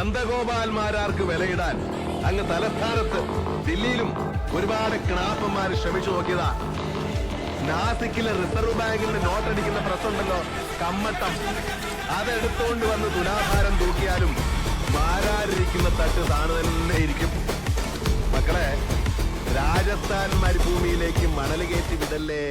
നന്ദഗോപാൽമാരാർക്ക് വിലയിടാൻ അങ്ങ് തലസ്ഥാനത്ത് ദില്ലിയിലും ഒരുപാട് ക്ലാപ്പന്മാര് ശ്രമിച്ചു നോക്കിയതാ. നാസിക്കിലെ റിസർവ് ബാങ്കിന്റെ നോട്ടടിക്കുന്ന പ്രസുണ്ടല്ലോ, കമ്മട്ടം, അതെടുത്തോണ്ട് വന്ന് തുലാഭാരം തൂക്കിയാലും മാരാരിരിക്കുന്ന തട്ട് താണു തന്നെ ഇരിക്കും. മക്കളെ, രാജസ്ഥാൻ മരുഭൂമിയിലേക്ക് മണൽ കയറ്റി വിടല്ലേ.